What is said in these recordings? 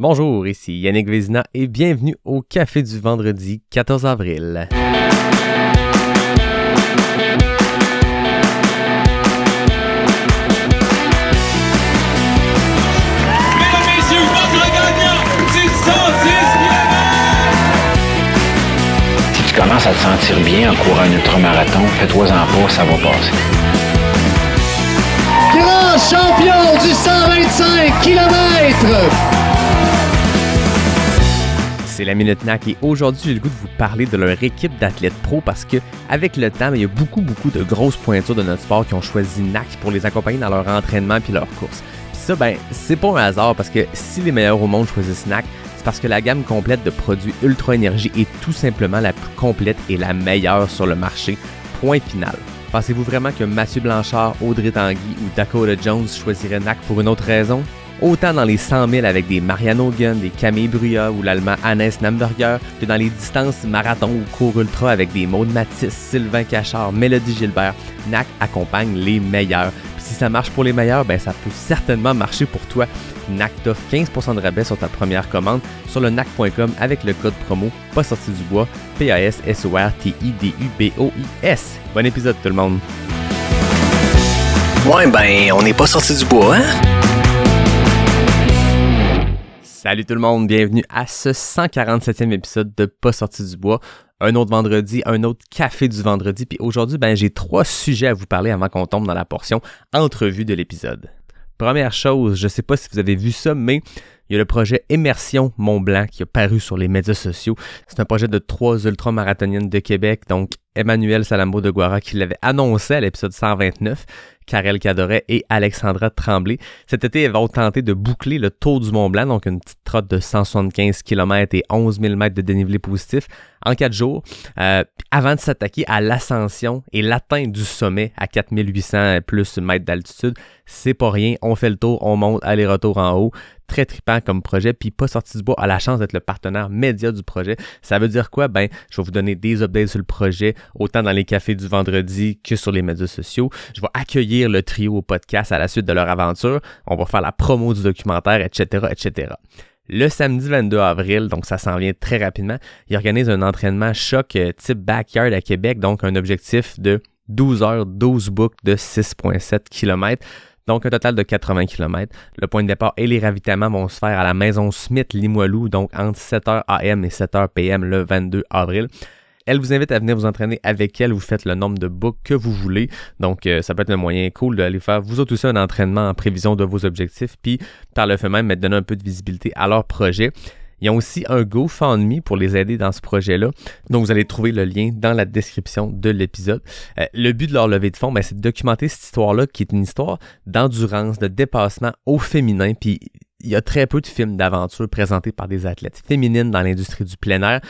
Bonjour, ici Yannick Vézina et bienvenue au Café du vendredi 14 avril. Si tu commences à te sentir bien en courant un ultramarathon, fais-toi-en pas, ça va passer. Grand champion du 125 km! C'est la Minute NAC et aujourd'hui, j'ai le goût de vous parler de leur équipe d'athlètes pro parce que avec le temps, il y a beaucoup de grosses pointures de notre sport qui ont choisi NAC pour les accompagner dans leur entraînement puis leur course. Puis ça, c'est pas un hasard parce que si les meilleurs au monde choisissent NAC, c'est parce que la gamme complète de produits Ultra Énergie est tout simplement la plus complète et la meilleure sur le marché. Point final. Pensez-vous vraiment que Mathieu Blanchard, Audrey Tanguy ou Dakota Jones choisiraient NAC pour une autre raison? Autant dans les 100 000 avec des Marianne Hogan, des Camille Bruyas ou l'Allemand Hannes Namberger, que dans les distances marathon ou cours ultra avec des Maud Matisse, Sylvain Cachard, Mélodie Gilbert, NAC accompagne les meilleurs. Puis si ça marche pour les meilleurs, ça peut certainement marcher pour toi. NAC t'offre 15% de rabais sur ta première commande sur le NAC.com avec le code promo pas sorti du bois, PASSORTIDUBOIS. Bon épisode tout le monde! Ouais, on n'est pas sorti du bois, hein? Salut tout le monde, bienvenue à ce 147e épisode de Pas sorti du bois. Un autre vendredi, un autre café du vendredi. Puis aujourd'hui, j'ai 3 sujets à vous parler avant qu'on tombe dans la portion entrevue de l'épisode. Première chose, je sais pas si vous avez vu ça, mais il y a le projet Immersion Mont-Blanc qui a paru sur les médias sociaux. C'est un projet de 3 ultramarathoniennes de Québec, donc Emmanuelle Salambo de Guara qui l'avait annoncé à l'épisode 129, Karel Cadoret et Alexandra Tremblay. Cet été, elles vont tenter de boucler le Tour du Mont-Blanc, donc une petite trotte de 175 km et 11 000 mètres de dénivelé positif en 4 jours, avant de s'attaquer à l'ascension et l'atteinte du sommet à 4800 plus mètres d'altitude. C'est pas rien, on fait le tour, on monte, aller-retour en haut. Très trippant comme projet, puis Pas sorti du bois a la chance d'être le partenaire média du projet. Ça veut dire quoi? Je vais vous donner des updates sur le projet, autant dans les cafés du vendredi que sur les médias sociaux. Je vais accueillir le trio au podcast à la suite de leur aventure. On va faire la promo du documentaire, etc., etc. Le samedi 22 avril, donc ça s'en vient très rapidement, il organise un entraînement choc type backyard à Québec, donc un objectif de 12 heures, 12 boucles de 6,7 km. Donc, un total de 80 km. Le point de départ et les ravitaillements vont se faire à la Maison Smith Limoilou, donc entre 7h AM et 7h PM le 22 avril. Elle vous invite à venir vous entraîner avec elle. Vous faites le nombre de boucles que vous voulez. Donc, ça peut être un moyen cool d'aller faire vous autres aussi un entraînement en prévision de vos objectifs. Puis, par le fait même, donner un peu de visibilité à leur projet. Ils ont aussi un GoFundMe pour les aider dans ce projet-là. Donc, vous allez trouver le lien dans la description de l'épisode. Le but de leur levée de fonds, c'est de documenter cette histoire-là qui est une histoire d'endurance, de dépassement au féminin. Puis, il y a très peu de films d'aventure présentés par des athlètes féminines dans l'industrie du plein air.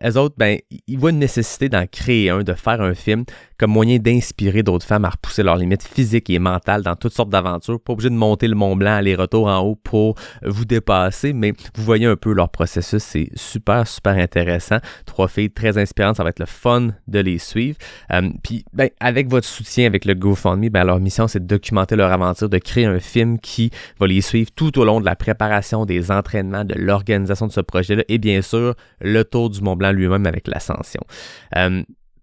Eux autres, ils voient une nécessité d'en créer un, de faire un film comme moyen d'inspirer d'autres femmes à repousser leurs limites physiques et mentales dans toutes sortes d'aventures. Pas obligé de monter le Mont Blanc, aller-retour en haut pour vous dépasser, mais vous voyez un peu leur processus. C'est super intéressant. 3 filles très inspirantes, ça va être le fun de les suivre. Puis, avec votre soutien, avec le GoFundMe, leur mission, c'est de documenter leur aventure, de créer un film qui va les suivre tout au long de la préparation, des entraînements, de l'organisation de ce projet-là et bien sûr, le Tour du Mont Blanc lui-même avec l'ascension.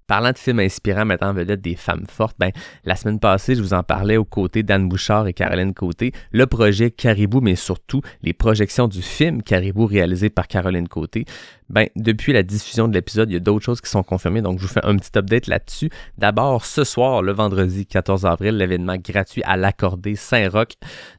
Parlant de films inspirants mettant en vedette des femmes fortes, la semaine passée, je vous en parlais aux côtés d'Anne Bouchard et Caroline Côté, le projet Caribou, mais surtout les projections du film Caribou réalisé par Caroline Côté. Depuis la diffusion de l'épisode, il y a d'autres choses qui sont confirmées, donc je vous fais un petit update là-dessus. D'abord, ce soir, le vendredi 14 avril, l'événement gratuit à l'Accordé Saint-Roch,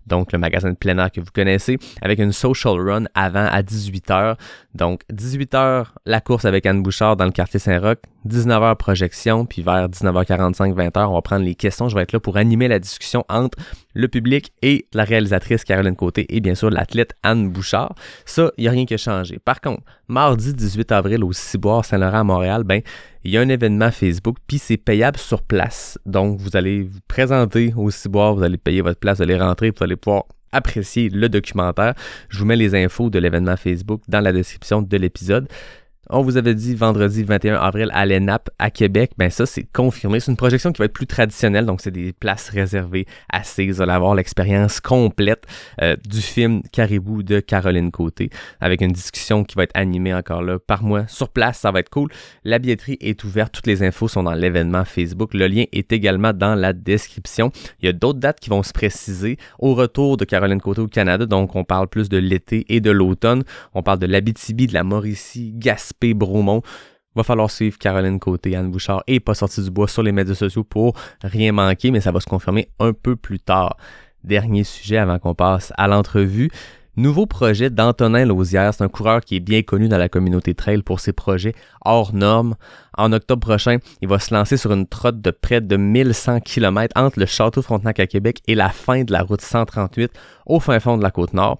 donc le magasin de plein air que vous connaissez, avec une social run avant à 18h. Donc, 18h, la course avec Anne Bouchard dans le quartier Saint-Roch, 19h projection, puis vers 19h45, 20h, on va prendre les questions. Je vais être là pour animer la discussion entre le public et la réalisatrice Caroline Côté et bien sûr l'athlète Anne Bouchard. Ça, il n'y a rien qui a changé. Par contre, mardi 18 avril au Ciboire Saint-Laurent à Montréal, il y a un événement Facebook, puis c'est payable sur place. Donc, vous allez vous présenter au Ciboire, vous allez payer votre place, vous allez rentrer, vous allez pouvoir apprécier le documentaire. Je vous mets les infos de l'événement Facebook dans la description de l'épisode. On vous avait dit vendredi 21 avril à l'ENAP à Québec. Ben ça, c'est confirmé. C'est une projection qui va être plus traditionnelle, donc c'est des places réservées assises. Vous allez avoir l'expérience complète du film Caribou de Caroline Côté, avec une discussion qui va être animée encore là par moi sur place. Ça va être cool. La billetterie est ouverte. Toutes les infos sont dans l'événement Facebook. Le lien est également dans la description. Il y a d'autres dates qui vont se préciser au retour de Caroline Côté au Canada. Donc, on parle plus de l'été et de l'automne. On parle de l'Abitibi, de la Mauricie, Gaspé, Bromont. Va falloir suivre Caroline Côté, Anne Bouchard et Pas sorti du bois sur les médias sociaux pour rien manquer, mais ça va se confirmer un peu plus tard. Dernier sujet avant qu'on passe à l'entrevue. Nouveau projet d'Antonin Lausière. C'est un coureur qui est bien connu dans la communauté trail pour ses projets hors normes. En octobre prochain, il va se lancer sur une trotte de près de 1100 km entre le Château-Frontenac à Québec et la fin de la route 138 au fin fond de la Côte-Nord.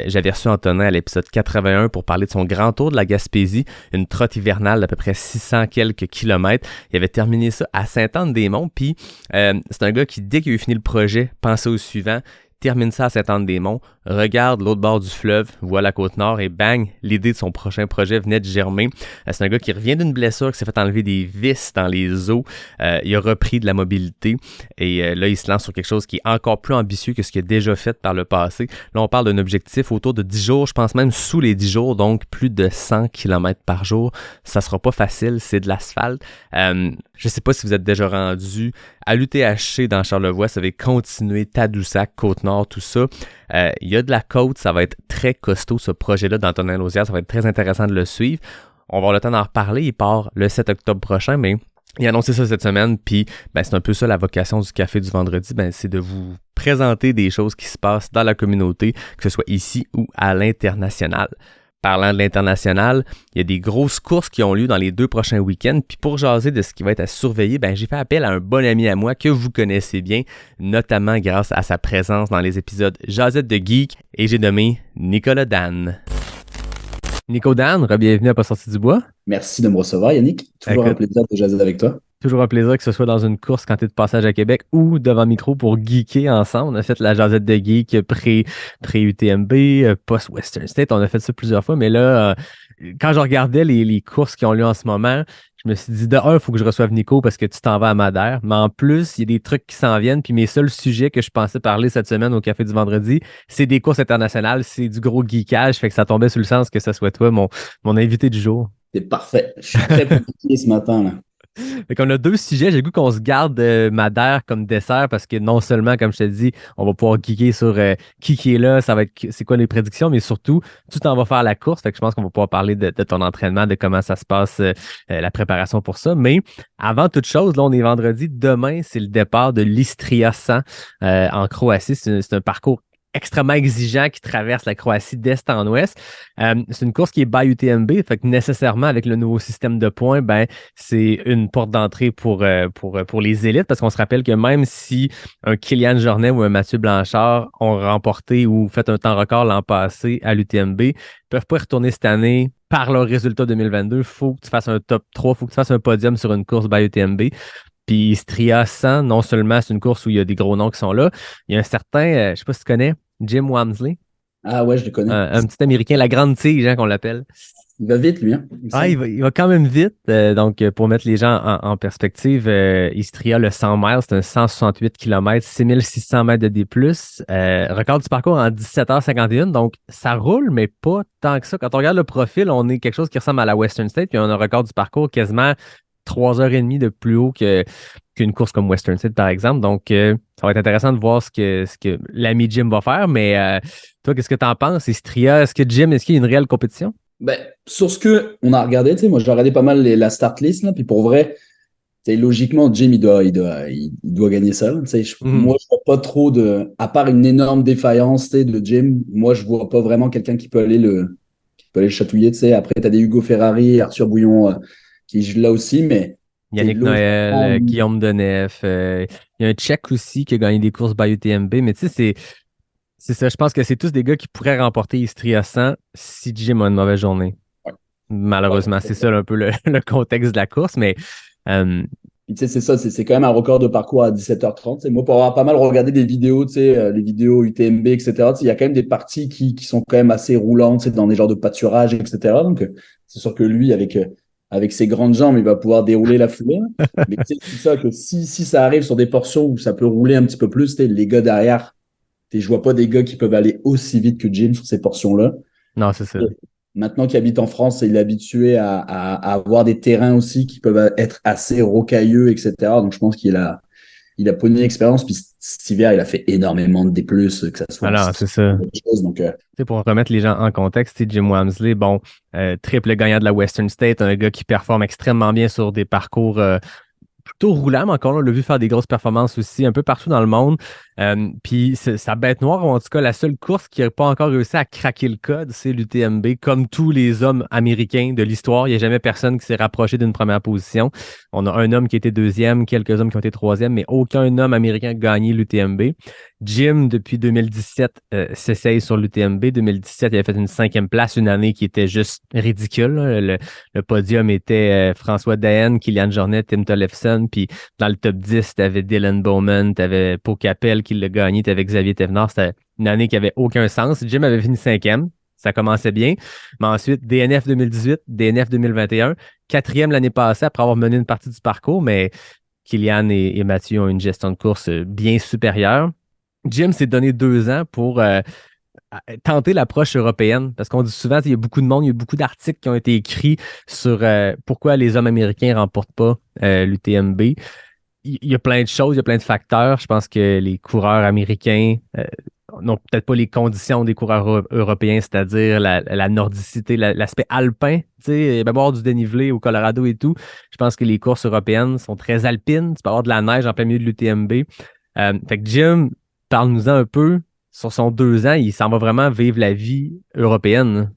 J'avais reçu Antonin à l'épisode 81 pour parler de son grand tour de la Gaspésie, une trotte hivernale d'à peu près 600 quelques kilomètres. Il avait terminé ça à Sainte-Anne-des-Monts, puis c'est un gars qui, dès qu'il a eu fini le projet, pensait au suivant. Termine ça à Sainte-Anne-des-Monts, regarde l'autre bord du fleuve, voit la Côte-Nord et bang, l'idée de son prochain projet venait de germer. C'est un gars qui revient d'une blessure, qui s'est fait enlever des vis dans les os. Il a repris de la mobilité et là, il se lance sur quelque chose qui est encore plus ambitieux que ce qu'il a déjà fait par le passé. Là, on parle d'un objectif autour de 10 jours, je pense même sous les 10 jours, donc plus de 100 km par jour. Ça sera pas facile, c'est de l'asphalte. Je sais pas si vous êtes déjà rendu à l'UTHC dans Charlevoix, ça va continuer Tadoussac, Côte-Nord, tout ça. Il y a de la côte, ça va être très costaud ce projet-là d'Antonin Lausière, ça va être très intéressant de le suivre. On va avoir le temps d'en reparler, il part le 7 octobre prochain, mais il a annoncé ça cette semaine, puis c'est un peu ça la vocation du Café du vendredi, c'est de vous présenter des choses qui se passent dans la communauté, que ce soit ici ou à l'international. Parlant de l'international, il y a des grosses courses qui ont lieu dans les 2 prochains week-ends. Puis pour jaser de ce qui va être à surveiller, j'ai fait appel à un bon ami à moi que vous connaissez bien, notamment grâce à sa présence dans les épisodes Jazette de Geek, et j'ai nommé Nicolas Dan. Nico Dan, bienvenue à Pas sorti du bois. Merci de me recevoir, Yannick. Toujours un plaisir de jaser avec toi. Toujours un plaisir que ce soit dans une course quand tu es de passage à Québec ou devant micro pour geeker ensemble. On a fait la jasette de geek pré-UTMB, post-Western State. On a fait ça plusieurs fois, mais là, quand je regardais les courses qui ont lieu en ce moment, je me suis dit, il faut que je reçoive Nico parce que tu t'en vas à Madère. Mais en plus, il y a des trucs qui s'en viennent. Puis mes seuls sujets que je pensais parler cette semaine au Café du vendredi, c'est des courses internationales, c'est du gros geekage. Fait que ça tombait sous le sens que ce soit toi, mon invité du jour. C'est parfait. Je suis très compliqué ce matin, là. Fait qu'on a 2 sujets. J'ai le goût qu'on se garde Madère comme dessert parce que non seulement, comme je te dis, on va pouvoir geeker sur qui est là, ça va être c'est quoi les prédictions, mais surtout, tu t'en vas faire la course. Fait que je pense qu'on va pouvoir parler de ton entraînement, de comment ça se passe, la préparation pour ça. Mais avant toute chose, là, on est vendredi. Demain, c'est le départ de l'Istria 100 en Croatie. C'est un parcours extrêmement exigeant qui traverse la Croatie d'est en ouest. C'est une course qui est by UTMB, fait que nécessairement avec le nouveau système de points, c'est une porte d'entrée pour les élites, parce qu'on se rappelle que même si un Kylian Jornet ou un Mathieu Blanchard ont remporté ou fait un temps record l'an passé à l'UTMB, ils peuvent pas y retourner cette année par leur résultat 2022. Il faut que tu fasses un top 3, il faut que tu fasses un podium sur une course by UTMB. Puis Istria 100, non seulement c'est une course où il y a des gros noms qui sont là, il y a un certain, je sais pas si tu connais, Jim Walmsley. Ah ouais, je le connais. Un petit Américain, la grande tige, qu'on l'appelle. Il va vite, lui. Hein, il va quand même vite. Donc, pour mettre les gens en perspective, Istria, le 100 miles, c'est un 168 km, 6600 mètres de D+. Record du parcours en 17h51. Donc, ça roule, mais pas tant que ça. Quand on regarde le profil, on est quelque chose qui ressemble à la Western State, puis on a un record du parcours quasiment 3h30 de plus haut qu'une course comme Western State, par exemple. Donc, ça va être intéressant de voir ce que l'ami Jim va faire. Mais toi, qu'est-ce que tu en penses? Istria, est-ce qu'il y a une réelle compétition? Sur ce qu'on a regardé, moi, j'ai regardé pas mal la start list, là, puis pour vrai, logiquement, Jim, il doit gagner ça. Moi, je vois pas trop à part une énorme défaillance de Jim, moi, je vois pas vraiment quelqu'un qui peut aller le chatouiller. Après, tu as des Hugo Ferrari, Arthur Bouillon, qui joue là aussi, mais... Yannick Noël, Guillaume Denef, il y a un Tchèque aussi qui a gagné des courses by UTMB, mais tu sais, c'est ça, je pense que c'est tous des gars qui pourraient remporter Istria 100 si Jim a une mauvaise journée. Ouais. Malheureusement, c'est ça un peu le contexte de la course, mais... c'est ça, c'est quand même un record de parcours à 17h30. Moi, pour avoir pas mal regardé des vidéos, les vidéos UTMB, etc., il y a quand même des parties qui sont quand même assez roulantes dans des genres de pâturage, etc. Donc, C'est sûr que lui, avec ses grandes jambes, il va pouvoir dérouler la foulée. Mais c'est ça que si ça arrive sur des portions où ça peut rouler un petit peu plus, les gars derrière, je vois pas des gars qui peuvent aller aussi vite que Jim sur ces portions-là. Non, c'est ça. Maintenant qu'il habite en France, il est habitué à avoir des terrains aussi qui peuvent être assez rocailleux, etc. Donc, je pense qu'il a pogné l'expérience. Puis cet hiver, il a fait énormément de D+, que ça soit Alors, c'est ça. chose. Donc, Pour remettre les gens en contexte, Jim Wamsley, bon, triple gagnant de la Western State, un gars qui performe extrêmement bien sur des parcours plutôt roulants, mais encore là, on l'a vu faire des grosses performances aussi un peu partout dans le monde. Puis sa bête noire, ou en tout cas la seule course qui n'a pas encore réussi à craquer le code, c'est l'UTMB. Comme tous les hommes américains de l'histoire, il n'y a jamais personne qui s'est rapproché d'une première position. On a un homme qui était deuxième, quelques hommes qui ont été troisième, mais aucun homme américain a gagné l'UTMB. Jim, depuis 2017, s'essaye sur l'UTMB. 2017, il avait fait une 5e place, une année qui était juste ridicule. Le podium était François Daen, Kilian Jornet, Tim Tollefson, puis dans le top 10, tu avais Dylan Bowman, tu avais Pau Capel qui l'a gagné, tu avais Xavier Thévenard. C'était une année qui avait aucun sens. Jim avait fini 5e. Ça commençait bien. Mais ensuite, DNF 2018, DNF 2021, 4e l'année passée après avoir mené une partie du parcours, mais Kilian et Mathieu ont une gestion de course bien supérieure. Jim s'est donné 2 ans pour tenter l'approche européenne, parce qu'on dit souvent qu'il y a beaucoup de monde, il y a beaucoup d'articles qui ont été écrits sur pourquoi les hommes américains ne remportent pas l'UTMB. Il y a plein de choses, il y a plein de facteurs. Je pense que les coureurs américains n'ont peut-être pas les conditions des coureurs européens, c'est-à-dire la nordicité, l'aspect alpin, même avoir du dénivelé au Colorado et tout. Je pense que les courses européennes sont très alpines. Tu peux avoir de la neige en plein milieu de l'UTMB. Fait que Jim, parle-nous-en un peu. Sur son 2 ans, il s'en va vraiment vivre la vie européenne.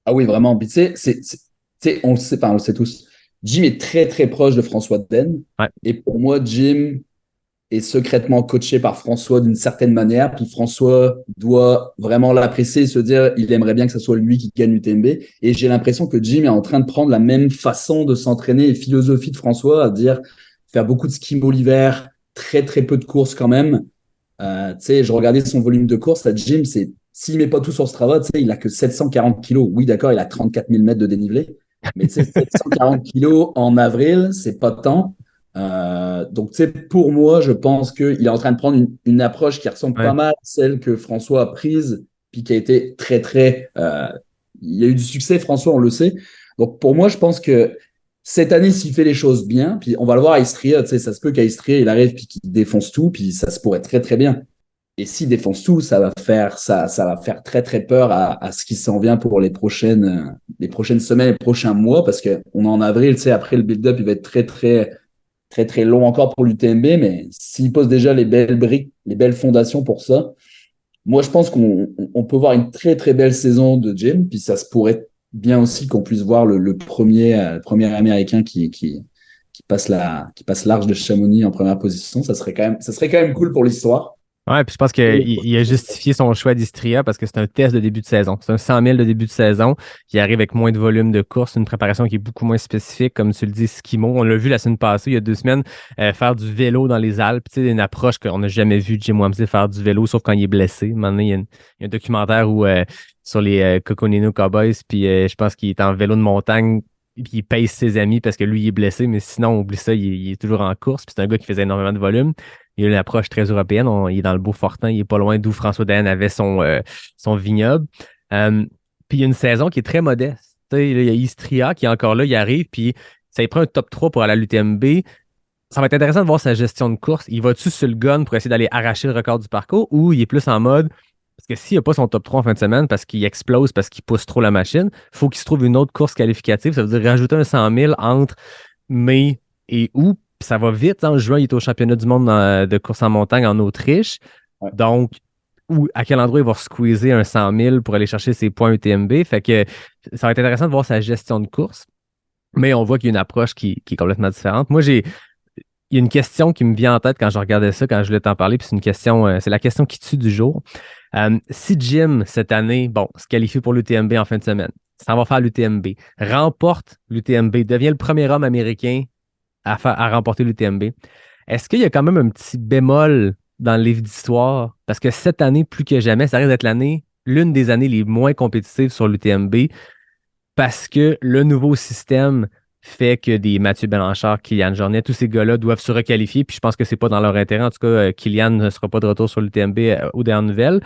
Ah oui, vraiment. Puis tu sais, on le sait, enfin, on le sait tous. Jim est très, très proche de François Den. Ouais. Et pour moi, Jim est secrètement coaché par François d'une certaine manière. Puis François doit vraiment l'apprécier et se dire il aimerait bien que ce soit lui qui gagne l'UTMB. Et j'ai l'impression que Jim est en train de prendre la même façon de s'entraîner et philosophie de François, à dire faire beaucoup de ski l'hiver, très, très peu de courses quand même. Je regardais son volume de course à Jim, s'il met pas tout sur Strava, il a que 740 kilos. Oui, d'accord, il a 34 000 mètres de dénivelé, mais 740 kilos en avril, c'est pas tant. Donc, pour moi, je pense qu'il est en train de prendre une approche qui ressemble pas mal à celle que François a prise, puis qui a été très, très... il y a eu du succès, François, on le sait. Donc, pour moi, je pense que cette année, s'il fait les choses bien, puis on va le voir à Istria, ça se peut qu'à Istria, il arrive puis qu'il défonce tout, puis ça se pourrait très, très bien. Et s'il défonce tout, ça va faire très, très peur à ce qui s'en vient pour les prochaines semaines, les prochains mois, parce qu'on est en avril, après le build-up, il va être très, très, très, très long encore pour l'UTMB, mais s'il pose déjà les belles briques, les belles fondations pour ça, moi, je pense qu'on peut voir une très, très belle saison de Jim, puis ça se pourrait bien aussi qu'on puisse voir le premier Américain qui passe large de Chamonix en première position. Ça serait quand même cool pour l'histoire. Ouais, puis je pense qu'il a justifié son choix d'Istria parce que c'est un test de début de saison. C'est un 100 000 de début de saison qui arrive avec moins de volume de course, une préparation qui est beaucoup moins spécifique, comme tu le dis, skimo. On l'a vu la semaine passée, il y a 2 semaines, faire du vélo dans les Alpes. Tu sais, une approche qu'on n'a jamais vu Jim Wamsley faire du vélo, sauf quand il est blessé. Maintenant, il y a un documentaire où, sur les Coconino Cowboys, puis je pense qu'il est en vélo de montagne, puis il paye ses amis parce que lui, il est blessé, mais sinon, oublie ça, il est toujours en course. Puis c'est un gars qui faisait énormément de volume. Il a une approche très européenne. Il est dans le Beaufortin. Il est pas loin d'où François Daen avait son vignoble. Puis il y a une saison qui est très modeste. Il y a Istria qui est encore là. Il arrive, puis ça lui prend un top 3 pour aller à l'UTMB. Ça va être intéressant de voir sa gestion de course. Il va-tu sur le gun pour essayer d'aller arracher le record du parcours ou il est plus en mode... Parce que s'il n'a pas son top 3 en fin de semaine parce qu'il explose, parce qu'il pousse trop la machine, il faut qu'il se trouve une autre course qualificative. Ça veut dire rajouter un 100 000 entre mai et août. Puis ça va vite. En juin, il est au championnat du monde de course en montagne en Autriche. Ouais. Donc, à quel endroit il va squeezer un 100 000 pour aller chercher ses points UTMB. Fait que ça va être intéressant de voir sa gestion de course. Mais on voit qu'il y a une approche qui est complètement différente. Moi, il y a une question qui me vient en tête quand je regardais ça, quand je voulais t'en parler. Puis c'est la question qui tue du jour. Si Jim, cette année, se qualifie pour l'UTMB en fin de semaine, s'en va faire l'UTMB, remporte l'UTMB, devient le premier homme américain à remporter l'UTMB, est-ce qu'il y a quand même un petit bémol dans le livre d'histoire? Parce que cette année, plus que jamais, ça risque d'être l'une des années les moins compétitives sur l'UTMB. parce que le nouveau système fait que des Mathieu Blanchard, Kylian Jornet, tous ces gars-là doivent se requalifier. Puis je pense que c'est pas dans leur intérêt. En tout cas, Kylian ne sera pas de retour sur l'UTMB aux dernières nouvelles.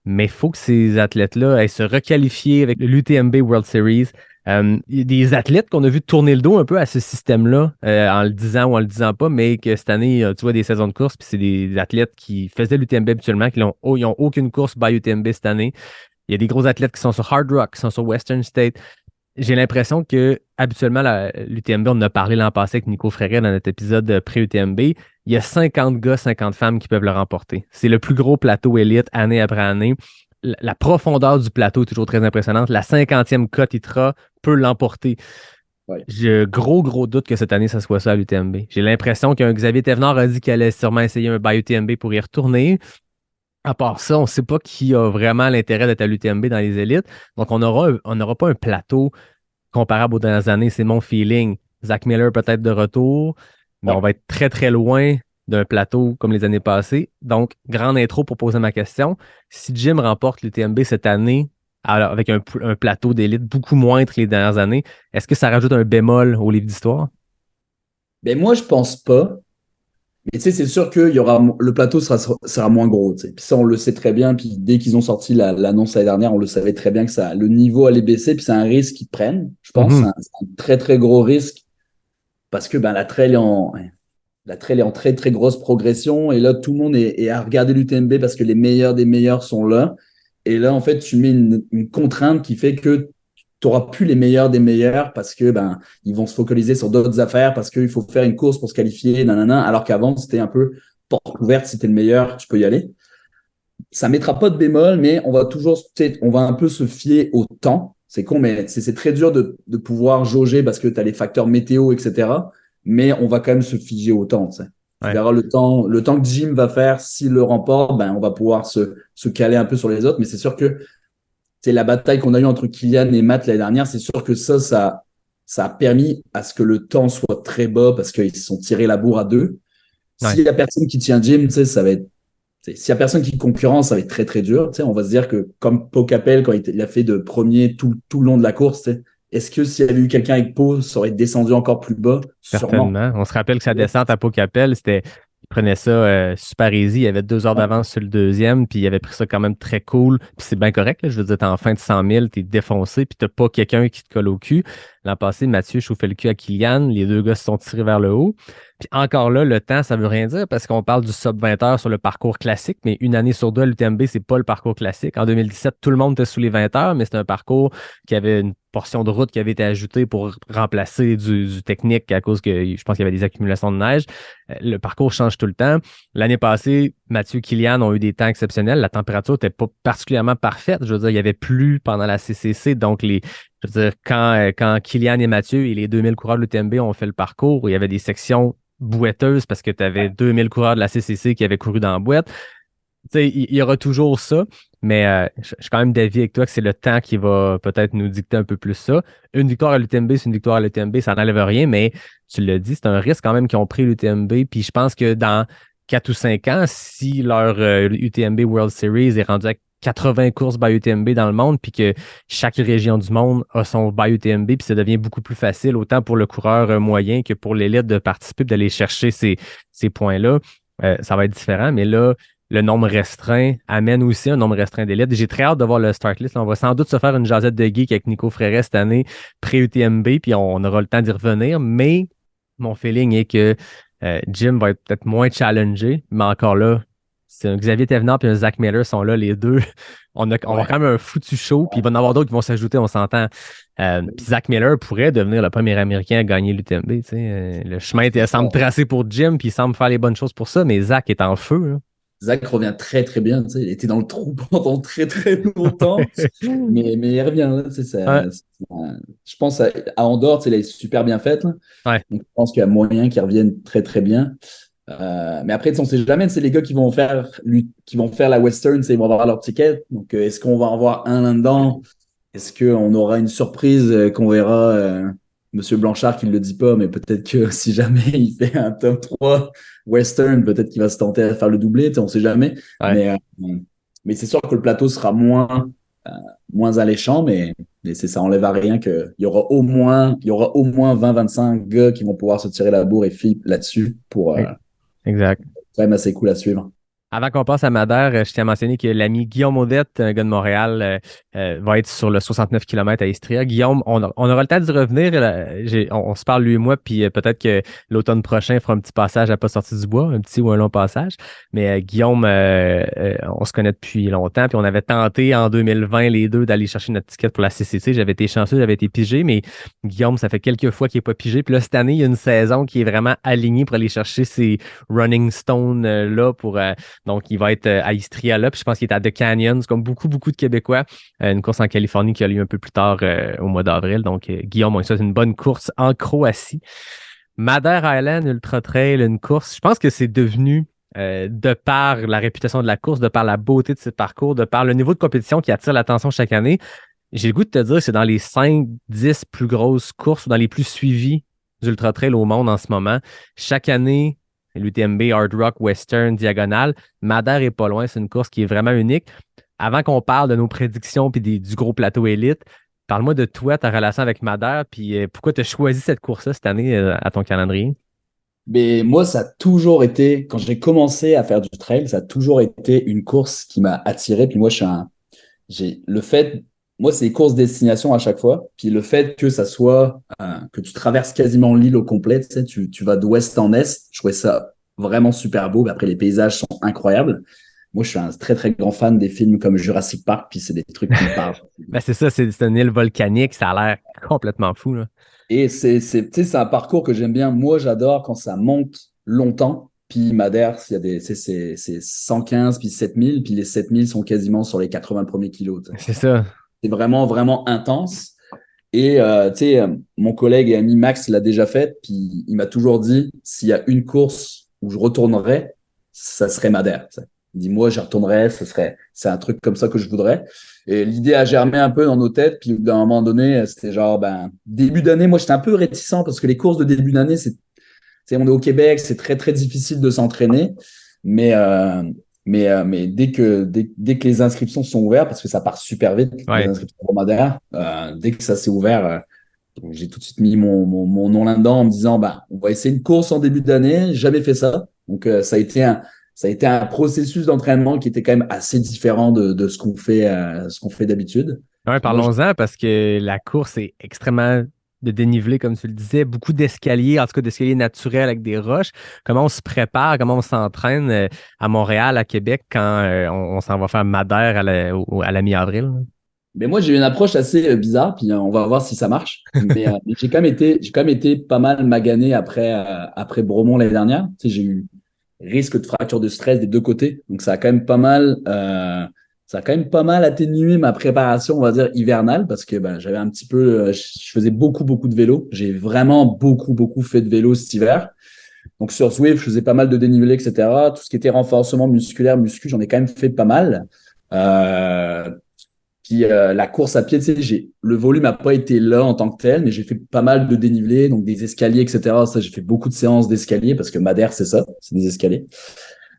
Mais il faut que ces athlètes-là aillent se requalifier avec l'UTMB World Series. Il y a des athlètes qu'on a vu tourner le dos un peu à ce système-là en le disant ou en le disant pas, mais que cette année, tu vois, des saisons de course, puis c'est des athlètes qui faisaient l'UTMB habituellement, ils n'ont aucune course by UTMB cette année. Il y a des gros athlètes qui sont sur Hard Rock, qui sont sur Western State. J'ai l'impression que habituellement, l'UTMB, on en a parlé l'an passé avec Nico Fréret dans notre épisode pré-UTMB. Il y a 50 gars, 50 femmes qui peuvent le remporter. C'est le plus gros plateau élite année après année. La profondeur du plateau est toujours très impressionnante. La 50e cote ITRA peut l'emporter. Ouais. J'ai gros doute que cette année, ça soit ça à l'UTMB. J'ai l'impression qu'un Xavier Thévenard a dit qu'elle allait sûrement essayer un by UTMB pour y retourner. À part ça, on ne sait pas qui a vraiment l'intérêt d'être à l'UTMB dans les élites. Donc, on n'aura pas un plateau comparable aux dernières années. C'est mon feeling. Zach Miller peut-être de retour, mais on va être très, très loin d'un plateau comme les années passées. Donc, grande intro pour poser ma question. Si Jim remporte l'UTMB cette année, alors avec un plateau d'élite beaucoup moindre que les dernières années, est-ce que ça rajoute un bémol au livre d'histoire? Ben moi, je pense pas. Mais tu sais, c'est sûr que le plateau sera moins gros. Tu sais. Puis ça, on le sait très bien. Puis dès qu'ils ont sorti l'annonce l'année dernière, on le savait très bien que le niveau allait baisser. Puis c'est un risque qu'ils prennent. Je pense c'est un très, très gros risque parce que la trail est en très, très grosse progression. Et là, tout le monde est à regarder l'UTMB parce que les meilleurs des meilleurs sont là. Et là, en fait, tu mets une contrainte qui fait que tu n'auras plus les meilleurs des meilleurs parce que ils vont se focaliser sur d'autres affaires parce qu'il faut faire une course pour se qualifier, nanana, alors qu'avant, c'était un peu porte ouverte, si tu es le meilleur, tu peux y aller. Ça ne mettra pas de bémol, mais on va un peu se fier au temps. C'est con, mais c'est très dur de pouvoir jauger parce que tu as les facteurs météo, etc. Mais on va quand même se figer au temps. Tu sais. Tu verras le temps que Jim va faire, s'il le remporte, on va pouvoir se caler un peu sur les autres. Mais c'est sûr que c'est la bataille qu'on a eue entre Kylian et Matt l'année dernière. C'est sûr que ça a permis à ce que le temps soit très bas parce qu'ils se sont tirés la bourre à deux. Ouais. S'il y a personne qui tient Jim, ça va être. S'il y a personne qui concurrence, ça va être très très dur. On va se dire que comme Pau Capel, quand il a fait de premier tout le long de la course, est-ce que s'il y avait eu quelqu'un avec Pau, ça aurait descendu encore plus bas? Certainement. Sûrement. On se rappelle que sa descente à Pau Capel, il prenait ça super easy. Il avait 2 heures d'avance sur le deuxième, puis il avait pris ça quand même très cool. Puis c'est bien correct. Là. Je veux dire, t'es en fin de 100 000, t'es défoncé, puis t'as pas quelqu'un qui te colle au cul. L'an passé, Mathieu chauffait le cul à Kylian. Les deux gars se sont tirés vers le haut. Puis encore là, le temps, ça veut rien dire parce qu'on parle du sub 20 heures sur le parcours classique, mais une année sur deux à l'UTMB, c'est pas le parcours classique. En 2017, tout le monde était sous les 20 heures, mais c'est un parcours qui avait une portion de route qui avait été ajoutée pour remplacer du technique à cause que je pense qu'il y avait des accumulations de neige. Le parcours change tout le temps. L'année passée, Mathieu et Kylian ont eu des temps exceptionnels. La température n'était pas particulièrement parfaite. Je veux dire, il y avait plu pendant la CCC, donc je veux dire, quand Kylian et Mathieu et les 2000 coureurs de l'UTMB ont fait le parcours, il y avait des sections bouetteuses parce que tu avais 2000 coureurs de la CCC qui avaient couru dans la boîte. Tu sais, il y aura toujours ça, mais je suis quand même d'avis avec toi que c'est le temps qui va peut-être nous dicter un peu plus ça. Une victoire à l'UTMB, c'est une victoire à l'UTMB, ça n'enlève rien, mais tu l'as dit, c'est un risque quand même qu'ils ont pris l'UTMB. Puis je pense que dans 4 ou 5 ans, si leur UTMB World Series est rendu à 80 courses by UTMB dans le monde, puis que chaque région du monde a son by UTMB, puis ça devient beaucoup plus facile, autant pour le coureur moyen que pour l'élite de participer, d'aller chercher ces points-là. Ça va être différent, mais là, le nombre restreint amène aussi un nombre restreint d'élites. J'ai très hâte de voir le start list. On va sans doute se faire une jasette de geek avec Nico Fréret cette année, pré-UTMB, puis on aura le temps d'y revenir, mais mon feeling est que Jim va être peut-être moins challengé, mais encore là, c'est un Xavier Thévenard et un Zach Miller sont là, les deux. On va quand même un foutu show, puis il va y en avoir d'autres qui vont s'ajouter, on s'entend. Puis Zach Miller pourrait devenir le premier Américain à gagner l'UTMB. Le chemin semble tracé pour Jim, puis il semble faire les bonnes choses pour ça, mais Zach est en feu. Là. Zach revient très très bien. Il était dans le trou pendant très très longtemps, mais il revient. Je pense à Andorre, il est super bien fait. Ouais. Donc, je pense qu'il y a moyen qu'il revienne très très bien. Mais après, on ne sait jamais, c'est les gars qui vont faire la Western, ils vont avoir leur ticket. Donc, est-ce qu'on va en avoir un là-dedans? Est-ce qu'on aura une surprise qu'on verra Monsieur Blanchard qui ne le dit pas, mais peut-être que si jamais il fait un top 3 Western, peut-être qu'il va se tenter à faire le doublé, on ne sait jamais. Ouais. Mais c'est sûr que le plateau sera moins moins alléchant, mais ça enlève à rien qu'il y aura au moins 20-25 gars qui vont pouvoir se tirer la bourre et filles là-dessus pour Exact. quand même assez cool à suivre. Avant qu'on passe à Madère, je tiens à mentionner que l'ami Guillaume Audette, un gars de Montréal, va être sur le 69 km à Istria. Guillaume, on aura le temps d'y revenir. On se parle, lui et moi, puis peut-être que l'automne prochain, il fera un petit passage à Pas sorti du bois, un petit ou un long passage. Mais Guillaume, on se connaît depuis longtemps, puis on avait tenté en 2020, les deux, d'aller chercher notre ticket pour la CCC. J'avais été chanceux, j'avais été pigé, mais Guillaume, ça fait quelques fois qu'il n'est pas pigé. Puis là, cette année, il y a une saison qui est vraiment alignée pour aller chercher ces Running Stones-là pour... donc, il va être à Istria là, puis je pense qu'il est à The Canyons, comme beaucoup de Québécois. Une course en Californie qui a lieu un peu plus tard au mois d'avril. Donc, Guillaume, on souhaite une bonne course en Croatie. Madère Island Ultra Trail, une course, je pense que c'est devenu, de par la réputation de la course, de par la beauté de ce parcours, de par le niveau de compétition qui attire l'attention chaque année, j'ai le goût de te dire que c'est dans les 5-10 plus grosses courses ou dans les plus suivies d'Ultra Trail au monde en ce moment. Chaque année, l'UTMB, Hard Rock, Western, Diagonale. Madère est pas loin, c'est une course qui est vraiment unique. Avant qu'on parle de nos prédictions et du gros plateau élite, parle-moi de toi, ta relation avec Madère, puis pourquoi tu as choisi cette course-là cette année à ton calendrier? Mais moi, ça a toujours été, quand j'ai commencé à faire du trail, ça a toujours été une course qui m'a attiré. Puis moi, moi, c'est des courses destination à chaque fois. Puis le fait que ça soit, que tu traverses quasiment l'île au complet, tu sais, tu vas d'ouest en est, je trouvais ça vraiment super beau. Mais après, les paysages sont incroyables. Moi, je suis un très, très grand fan des films comme Jurassic Park, puis c'est des trucs qui me parlent. Ben c'est ça, c'est une île volcanique, ça a l'air complètement fou, là. Et tu sais, c'est un parcours que j'aime bien. Moi, j'adore quand ça monte longtemps. Puis Madère, c'est 115, puis 7000, puis les 7000 sont quasiment sur les 80 premiers kilos. Tu sais. C'est ça. C'est vraiment, vraiment intense. Et tu sais, mon collègue et ami Max l'a déjà fait, puis il m'a toujours dit, s'il y a une course où je retournerais, ça serait Madère. Tu sais. Il dit, moi, j'y retournerais, c'est un truc comme ça que je voudrais. Et l'idée a germé un peu dans nos têtes, puis d'un moment donné, c'était genre, début d'année, moi, j'étais un peu réticent parce que les courses de début d'année, on est au Québec, c'est très, très difficile de s'entraîner. Mais dès que les inscriptions sont ouvertes, parce que ça part super vite, Ouais. les inscriptions pour Madère, dès que ça s'est ouvert, j'ai tout de suite mis mon nom là-dedans en me disant, on va essayer une course en début d'année. Jamais fait ça. Donc, ça a été un processus d'entraînement qui était quand même assez différent de ce qu'on fait d'habitude. Ouais, parlons-en parce que la course est extrêmement de dénivelé, comme tu le disais, beaucoup d'escaliers, en tout cas d'escaliers naturels avec des roches. Comment on se prépare, comment on s'entraîne à Montréal, à Québec, quand on s'en va faire Madère à la mi-avril? Mais moi, j'ai eu une approche assez bizarre, puis on va voir si ça marche. Mais j'ai quand même été pas mal magané après Bromont l'année dernière. Tu sais, j'ai eu risque de fracture de stress des deux côtés, donc ça a quand même pas mal atténué ma préparation, on va dire hivernale, parce que j'avais un petit peu, je faisais beaucoup de vélo. J'ai vraiment beaucoup fait de vélo cet hiver. Donc sur Zwift, je faisais pas mal de dénivelé, etc. Tout ce qui était renforcement musculaire, j'en ai quand même fait pas mal. Puis la course à pied, tu sais, le volume n'a pas été là en tant que tel, mais j'ai fait pas mal de dénivelé, donc des escaliers, etc. Ça, j'ai fait beaucoup de séances d'escalier parce que Madère, c'est ça, c'est des escaliers.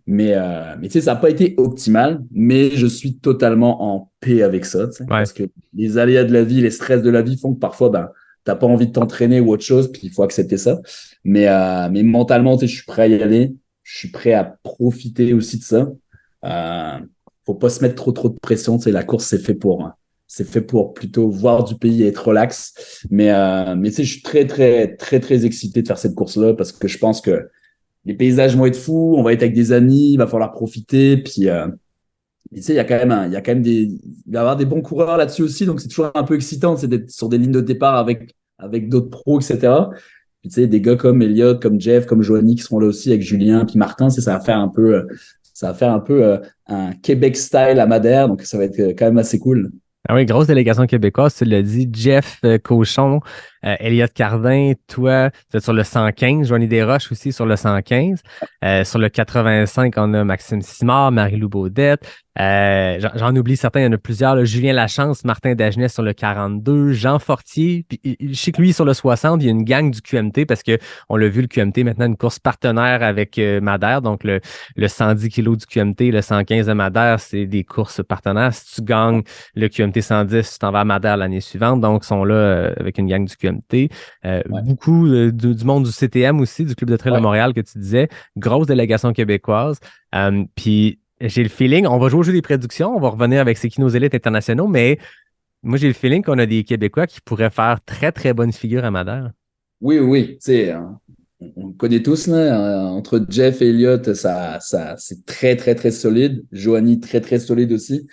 Mais tu sais, ça n'a pas été optimal, mais je suis totalement en paix avec ça, tu sais, parce que les aléas de la vie, les stress de la vie font que parfois, t'as pas envie de t'entraîner ou autre chose, puis il faut accepter ça. Mais mentalement, tu sais, je suis prêt à y aller, je suis prêt à profiter aussi de ça. Faut pas se mettre trop de pression. Tu sais, la course, c'est fait pour plutôt voir du pays et être relax. Mais tu sais, je suis très excité de faire cette course-là parce que je pense que les paysages vont être fous. On va être avec des amis, il va falloir profiter. Puis, tu sais, il va y avoir des bons coureurs là-dessus aussi. Donc, c'est toujours un peu excitant, c'est d'être sur des lignes de départ avec d'autres pros, etc. Puis, tu sais, des gars comme Elliot, comme Jeff, comme Joanie qui seront là aussi avec Julien, puis Martin, ça va faire un peu un Québec style à Madère, donc ça va être quand même assez cool. Ah oui, grosse délégation québécoise, tu l'as dit. Jeff Cochon, Elliott Cardin, toi, tu es sur le 115. Johnny Desroches aussi sur le 115. Sur le 85, on a Maxime Simard, Marie-Lou Baudette. J'en oublie certains, il y en a plusieurs. Là. Julien Lachance, Martin Dagenet sur le 42, Jean Fortier. Puis, je sais que lui, sur le 60, il y a une gang du QMT parce qu'on l'a vu, le QMT, maintenant, une course partenaire avec Madère. Donc, le 110 kg du QMT, le 115 de Madère, c'est des courses partenaires. Si tu gagnes le QMT 110, tu t'en vas à Madère l'année suivante. Donc, ils sont là avec une gang du QMT. Beaucoup du monde du CTM aussi, du Club de Trail de Montréal que tu disais. Grosse délégation québécoise. Puis, j'ai le feeling, on va jouer au jeu des prédictions, on va revenir avec c'est qui nos élites internationaux, mais moi, j'ai le feeling qu'on a des Québécois qui pourraient faire très, très bonne figure à Madère. Oui, oui, tu sais, on connaît tous, là, entre Jeff et Elliott, ça, c'est très, très, très solide. Joanie, très, très solide aussi.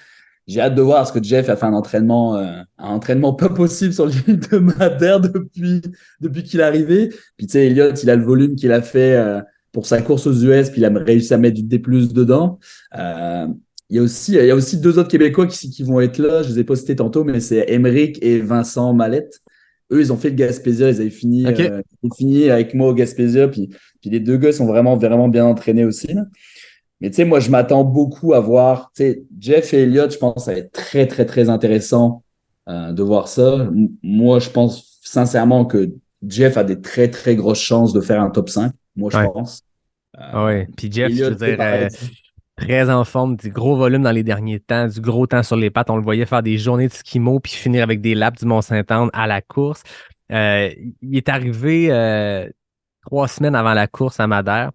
J'ai hâte de voir parce que Jeff a fait un entraînement pas possible sur l'île de Madère depuis qu'il est arrivé. Puis, tu sais, Elliott, il a le volume qu'il a fait pour sa course aux US, puis il a réussi à mettre du D+ dedans. Il y a aussi deux autres Québécois qui vont être là. Je les ai pas cités tantôt, mais c'est Émeric et Vincent Mallette. Eux, ils ont fait le Gaspésia. Ils avaient fini, fini avec moi au Gaspésia. Puis les deux gars sont vraiment, vraiment bien entraînés aussi, là. Mais tu sais, moi, je m'attends beaucoup à voir, tu sais, Jeff et Elliott, je pense que ça va être très, très, très intéressant de voir ça. Moi, je pense sincèrement que Jeff a des très, très grosses chances de faire un top 5. Moi, je pense. Oui, puis Jeff, Elliott, je veux dire, très en forme, du gros volume dans les derniers temps, du gros temps sur les pattes. On le voyait faire des journées de skimo puis finir avec des laps du Mont-Saint-Anne à la course. Il est arrivé 3 semaines avant la course à Madère.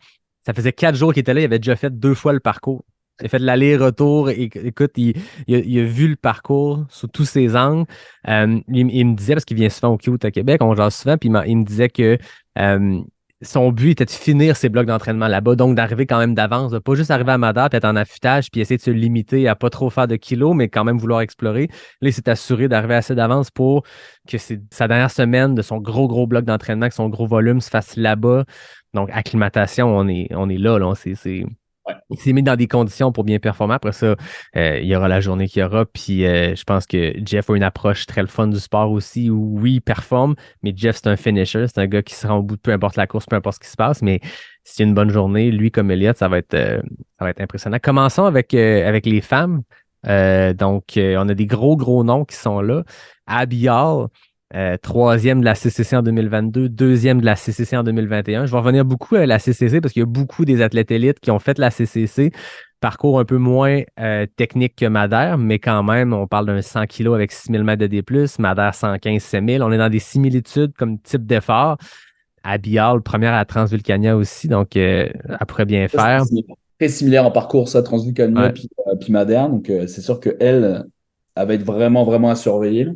Ça faisait 4 jours qu'il était là. Il avait déjà fait 2 fois le parcours. Il a fait de l'aller-retour. Écoute, il a vu le parcours sous tous ses angles. Il me disait, parce qu'il vient souvent au Cute à Québec, on jase souvent, puis il me disait que son but était de finir ses blocs d'entraînement là-bas, donc d'arriver quand même d'avance, de pas juste arriver à Madère, puis être en affûtage, puis essayer de se limiter à pas trop faire de kilos, mais quand même vouloir explorer. Là, il s'est assuré d'arriver assez d'avance pour que sa dernière semaine de son gros bloc d'entraînement, que son gros volume se fasse là-bas. Donc, acclimatation, on est là. Il s'est mis dans des conditions pour bien performer. Après ça, il y aura la journée qu'il y aura. Puis je pense que Jeff a une approche très le fun du sport aussi, où oui, il performe, mais Jeff, c'est un finisher. C'est un gars qui se rend au bout de peu importe la course, peu importe ce qui se passe. Mais si c'est une bonne journée, lui comme Elliott, ça va être impressionnant. Commençons avec les femmes. Donc, on a des gros noms qui sont là. Abby Hall, 3e de la CCC en 2022, 2e de la CCC en 2021. Je vais revenir beaucoup à la CCC parce qu'il y a beaucoup des athlètes élites qui ont fait la CCC. Parcours un peu moins technique que Madère, mais quand même, on parle d'un 100 kg avec 6000 mètres de D+, Madère 115, 7000. On est dans des similitudes comme type d'effort. Abby Hall, première à la Transvulcania aussi, donc elle pourrait bien faire. C'est très similaire en parcours, ça, Transvulcania puis Madère. Donc, c'est sûr qu'elle va être vraiment, vraiment à surveiller.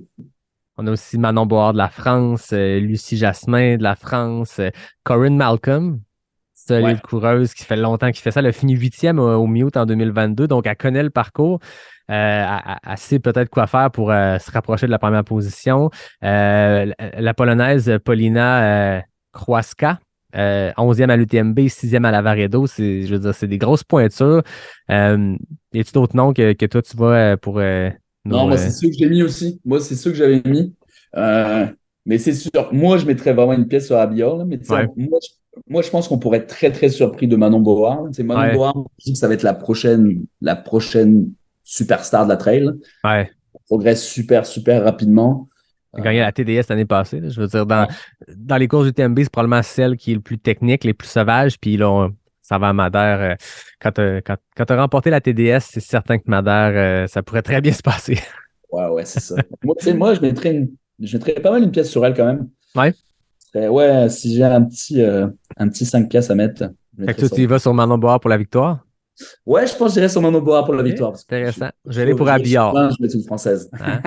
On a aussi Manon Board de la France, Lucie Jasmin de la France, Corinne Malcolm, solide coureuse qui fait longtemps qu'il fait ça. Elle a fini 8e au Mute en 2022, donc elle connaît le parcours. Elle sait peut-être quoi faire pour se rapprocher de la première position. La Polonaise Paulina Kroaska, 11e à l'UTMB, 6e à la Varedo. Je veux dire, c'est des grosses pointures. Y a-t-il d'autres noms que toi tu vois pour... Non, moi, c'est ceux que j'ai mis aussi. Moi, c'est ceux que j'avais mis. Mais c'est sûr, moi, je mettrais vraiment une pièce sur Abby Hall. Mais moi, je pense qu'on pourrait être très, très surpris de Manon Board. Manon Board, je dis que ça va être la prochaine superstar de la trail. Ouais. Elle progresse super, super rapidement. Elle a gagné la TDS l'année passée. Je veux dire, dans les courses du TMB, c'est probablement celle qui est le plus technique, les plus sauvages. Puis là, ça va à Madère. Quand tu as remporté la TDS, c'est certain que Madère, ça pourrait très bien se passer. Ouais, c'est ça. moi, je mettrais pas mal une pièce sur elle quand même. Ouais. Si j'ai un petit 5 pièces à mettre. Fait que toi, tu y vas sur Manon Board pour la victoire? Ouais, je pense que j'irai sur Manon Board pour la victoire. Parce que intéressant. Je vais aller pour Abby Hall. Je vais mettre une française. Hein?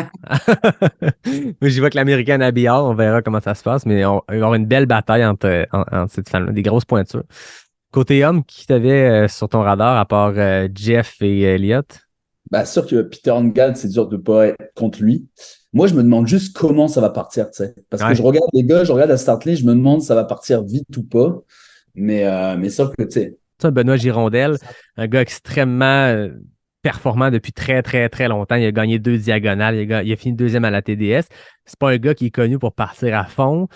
Moi, j'y vois que l'américaine Abby Hall, on verra comment ça se passe, mais il va y avoir une belle bataille entre cette femme-là, des grosses pointures. Côté homme, qui t'avais sur ton radar à part Jeff et Elliott? Sûr que Peter Engel, c'est dur de ne pas être contre lui. Moi, je me demande juste comment ça va partir, tu sais. Parce que je regarde les gars, je regarde la start list, je me demande si ça va partir vite ou pas. Mais sûr que, tu sais. Benoît Girondel, un gars extrêmement performant depuis très, très, très longtemps. Il a gagné 2 diagonales. Il a fini deuxième à la TDS. C'est pas un gars qui est connu pour partir à fond.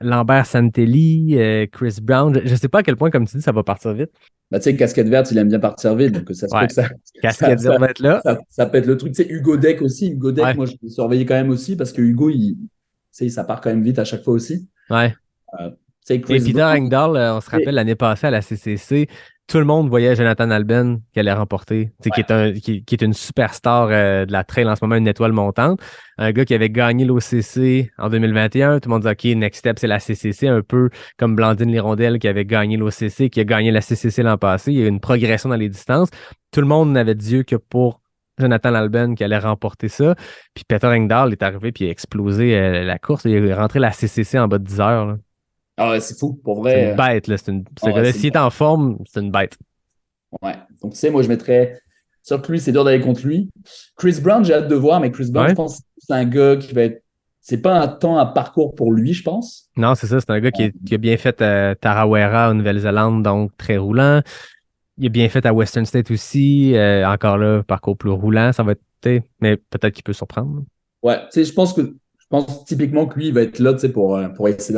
Lambert Santelli, Chris Brown. Je sais pas à quel point, comme tu dis, ça va partir vite. Bah, tu sais, casquette verte, il aime bien partir vite, donc ça se peut que ça. Casquette verte va être là. Ça peut être le truc. Tu sais, Hugo Deck aussi. Hugo Deck, Ouais. moi, je l'ai surveillé quand même aussi parce que Hugo, tu sais, ça part quand même vite à chaque fois aussi. Ouais. Tu sais, Et Chris Peter Brown, Engdahl, on se rappelle l'année passée à la CCC, tout le monde voyait Jonathan Alben qui allait remporter, qui est une superstar de la trail en ce moment, une étoile montante. Un gars qui avait gagné l'OCC en 2021. Tout le monde dit OK, next step, c'est la CCC, un peu comme Blandine Lirondelle qui avait gagné l'OCC, qui a gagné la CCC l'an passé. Il y a eu une progression dans les distances. Tout le monde n'avait Dieu que pour Jonathan Alben qui allait remporter ça. Puis Peter Engdahl est arrivé puis il a explosé la course. Il est rentré la CCC en bas de 10 heures. Là. Ah ouais, c'est fou, pour C'est vrai. une bête, là. Ce Ouais, gars-là, c'est s'il est en forme, c'est une bête. Ouais. Donc, tu sais, moi, je mettrais. Sauf que lui, c'est dur d'aller contre lui. Chris Brown, j'ai hâte de voir, mais Chris Brown, Ouais. je pense que c'est un gars qui va être. C'est pas un parcours pour lui, je pense. Non, c'est ça. C'est un gars qui a bien fait Tarawera en Nouvelle-Zélande, donc très roulant. Il a bien fait à Western State aussi. Encore là, parcours plus roulant. Ça va être. Mais peut-être qu'il peut surprendre. Ouais, tu sais, je pense typiquement que lui, il va être là, tu sais, pour essayer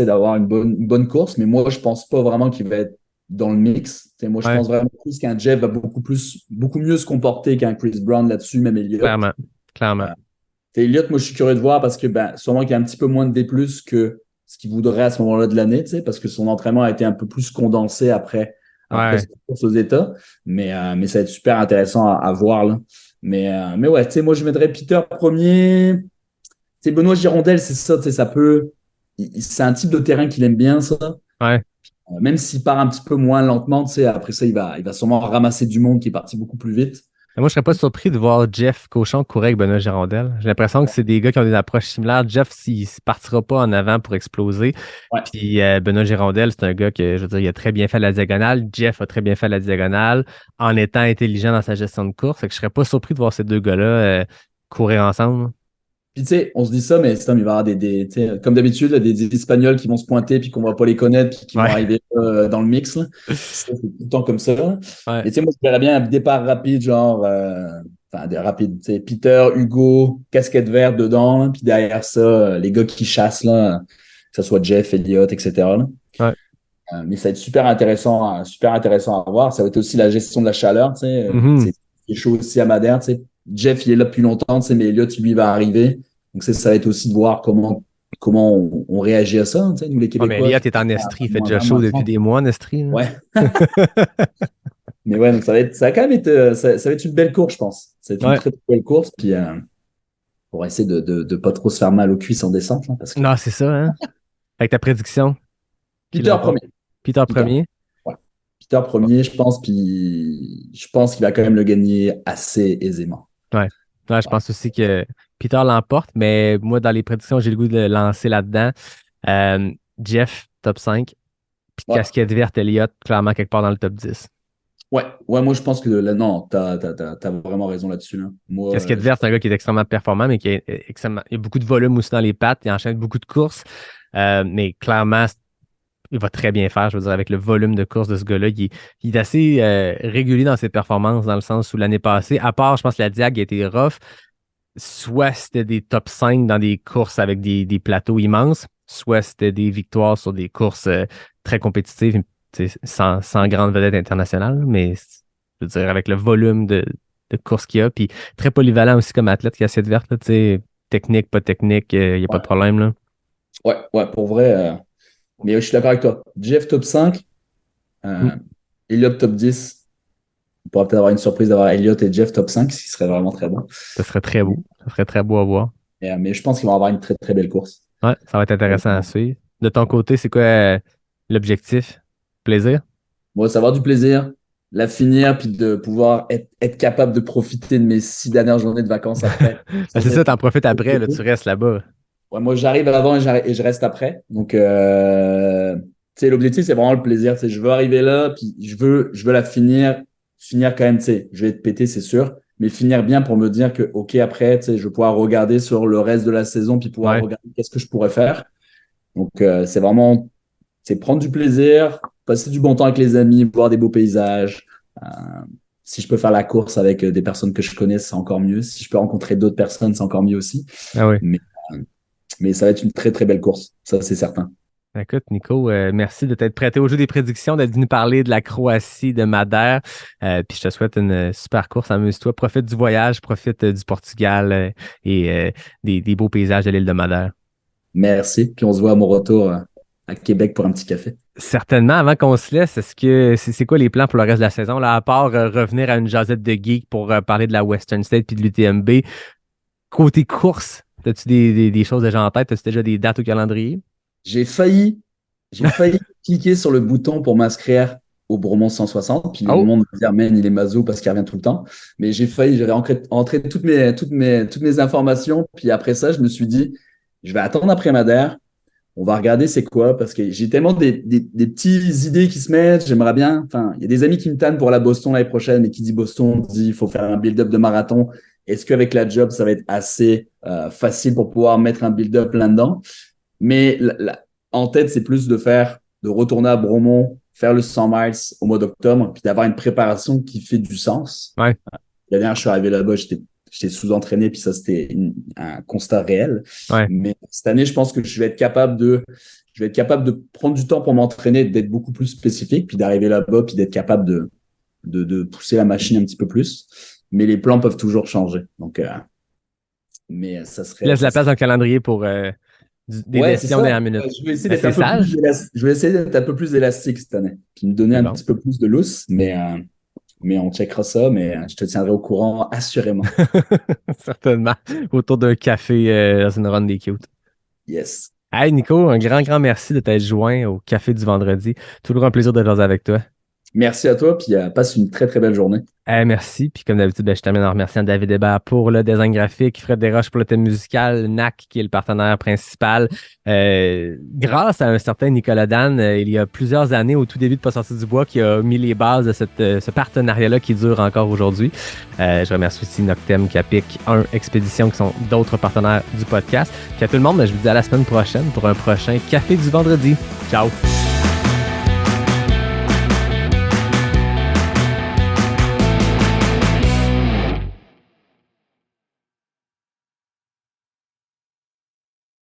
d'avoir une bonne course. Mais moi, je pense pas vraiment qu'il va être dans le mix. Tu sais, moi, je Ouais. pense vraiment plus qu'un Jeff va beaucoup mieux se comporter qu'un Chris Brown là-dessus, même Elliott. Clairement. Elliott, moi, je suis curieux de voir parce que sûrement qu'il y a un petit peu moins de D+, que ce qu'il voudrait à ce moment-là de l'année, tu sais, parce que son entraînement a été un peu plus condensé après cette course aux États. Mais ça va être super intéressant à voir, là. Mais ouais, tu sais, moi, je mettrais Peter premier. Tu sais, Benoît Girondel, c'est ça, tu sais, ça peut. C'est un type de terrain qu'il aime bien, ça. Ouais. Même s'il part un petit peu moins lentement, tu sais, après ça, il va sûrement ramasser du monde qui est parti beaucoup plus vite. Moi, je serais pas surpris de voir Jeff Cochon courir avec Benoît Girondel. J'ai l'impression que c'est des gars qui ont des approches similaires. Jeff, s'il ne partira pas en avant pour exploser. Ouais. Puis Benoît Girondel, c'est un gars que, je veux dire, il a très bien fait la diagonale. Jeff a très bien fait la diagonale en étant intelligent dans sa gestion de course. Fait que je serais pas surpris de voir ces deux gars-là courir ensemble. Puis, tu sais, on se dit ça, mais il va y avoir tu sais, comme d'habitude, des Espagnols qui vont se pointer puis qu'on va pas les connaître puis qui vont arriver dans le mix. Là. C'est tout le temps comme ça. Ouais. Et tu sais, moi, je verrais bien un départ rapide, genre, des rapides, tu sais, Peter, Hugo, casquette verte dedans, là, puis derrière ça, les gars qui chassent, là, que ce soit Jeff, Elliott, etc. Là. Ouais. Mais ça va être super intéressant à voir. Ça va être aussi la gestion de la chaleur, tu sais. C'est chaud aussi à Madère, tu sais. Jeff, il est là depuis longtemps, tu sais, mais Elliott, lui, va arriver. Donc, ça va être aussi de voir comment on réagit à ça, tu sais, nous, les Québécois. Mais Elliott est en Estrie, il fait déjà chaud depuis des mois en Estrie. Ouais. Mais ouais, donc ça va quand même être, ça va être une belle course, je pense. Ça va être une très, très belle course, puis pour essayer de pas trop se faire mal aux cuisses en descente. Hein, parce que... Non, c'est ça, hein. Avec ta prédiction. Peter premier. Peter premier. Ouais. Peter premier, je pense, puis je pense qu'il va quand même le gagner assez aisément. Ouais. Je pense aussi que Peter l'emporte, mais moi, dans les prédictions, j'ai le goût de lancer là-dedans. Jeff, top 5. Puis casquette verte, Elliott, clairement quelque part dans le top 10. Ouais, moi je pense que là, non, t'as vraiment raison là-dessus. Là. Moi, casquette verte, c'est un gars qui est extrêmement performant, mais il y a beaucoup de volume aussi dans les pattes, il enchaîne beaucoup de courses. Mais clairement, il va très bien faire, je veux dire, avec le volume de course de ce gars-là. Il est assez régulier dans ses performances, dans le sens où l'année passée, à part, je pense que la Diag a été rough, soit c'était des top 5 dans des courses avec des plateaux immenses, soit c'était des victoires sur des courses très compétitives, sans grande vedette internationale, mais je veux dire, avec le volume de courses qu'il y a, puis très polyvalent aussi comme athlète, casquette verte, là, technique, pas technique, il n'y a pas de problème. Là. Ouais, pour vrai. Mais je suis d'accord avec toi. Jeff top 5, Elliott top 10. On pourra peut-être avoir une surprise d'avoir Elliott et Jeff top 5, ce qui serait vraiment très bon. Ça serait très beau. Ça serait très beau à voir. Mais je pense qu'ils vont avoir une très, très belle course. Ouais, ça va être intéressant à suivre. De ton côté, c'est quoi l'objectif? Plaisir? Moi, ça va avoir du plaisir, la finir, puis de pouvoir être capable de profiter de mes 6 dernières journées de vacances après. C'est ça, t'en profites après, là, tu restes là-bas. Ouais, moi, j'arrive avant et je reste après. Donc, l'objectif, c'est vraiment le plaisir. Je veux arriver là, puis je veux la finir quand même, je vais être pété, c'est sûr, mais finir bien pour me dire que, OK, après, je vais pouvoir regarder sur le reste de la saison, puis pouvoir regarder qu'est-ce que je pourrais faire. Donc, c'est vraiment, prendre du plaisir, passer du bon temps avec les amis, voir des beaux paysages, Si je peux faire la course avec des personnes que je connais, c'est encore mieux. Si je peux rencontrer d'autres personnes, c'est encore mieux aussi. Ah oui. Mais ça va être une très, très belle course. Ça, c'est certain. Écoute, Nico, merci de t'être prêté au jeu des prédictions, d'être venu parler de la Croatie, de Madère. Puis je te souhaite une super course. Amuse-toi. Profite du voyage, profite du Portugal et des beaux paysages de l'île de Madère. Merci. Puis on se voit à mon retour à Québec pour un petit café. Certainement, avant qu'on se laisse, c'est quoi les plans pour le reste de la saison, là, à part revenir à une jasette de geek pour parler de la Western State puis de l'UTMB? Côté course, as-tu des choses déjà en tête? As-tu déjà des dates au calendrier? J'ai failli cliquer sur le bouton pour m'inscrire au Bromont 160. Puis le monde va dire, man, il est maso parce qu'il revient tout le temps. Mais j'avais entré toutes mes informations. Puis après ça, je me suis dit, je vais attendre après Madère. On va regarder c'est quoi, parce que j'ai tellement des petites idées qui se mettent. J'aimerais bien. Enfin, il y a des amis qui me tannent pour la Boston l'année prochaine, et qui dit Boston, on dit il faut faire un build-up de marathon. Est-ce qu'avec la job, ça va être assez facile pour pouvoir mettre un build-up là-dedans? Mais en tête, c'est plus de retourner à Bromont, faire le 100 miles au mois d'octobre, puis d'avoir une préparation qui fait du sens. Ouais. La dernière, je suis arrivé là-bas, j'étais sous-entraîné, puis ça, c'était un constat réel. Ouais. Mais cette année, je pense que je vais être capable de prendre du temps pour m'entraîner, d'être beaucoup plus spécifique, puis d'arriver là-bas, puis d'être capable de pousser la machine un petit peu plus. Mais les plans peuvent toujours changer. Donc, mais ça serait. Laisse la place dans le calendrier pour des décisions dernière minute. Je vais essayer d'être un peu plus élastique cette année, puis me donner un petit peu plus de lousse, mais on checkera ça, mais je te tiendrai au courant assurément. Certainement. Autour d'un café dans une run des cute. Yes. Hey Nico, un grand merci de t'être joint au café du vendredi. Toujours un plaisir de jaser avec toi. Merci à toi, puis passe une très, très belle journée. Merci. Puis comme d'habitude, je termine en remerciant David Hébert pour le design graphique, Fred Desroches pour le thème musical, NAC qui est le partenaire principal. Grâce à un certain Nicolas Dan, il y a plusieurs années, au tout début de Pas sorti du bois, qui a mis les bases de ce partenariat-là qui dure encore aujourd'hui. Je remercie aussi Noctem, Capic, Expédition, qui sont d'autres partenaires du podcast. Puis à tout le monde, je vous dis à la semaine prochaine pour un prochain Café du vendredi. Ciao!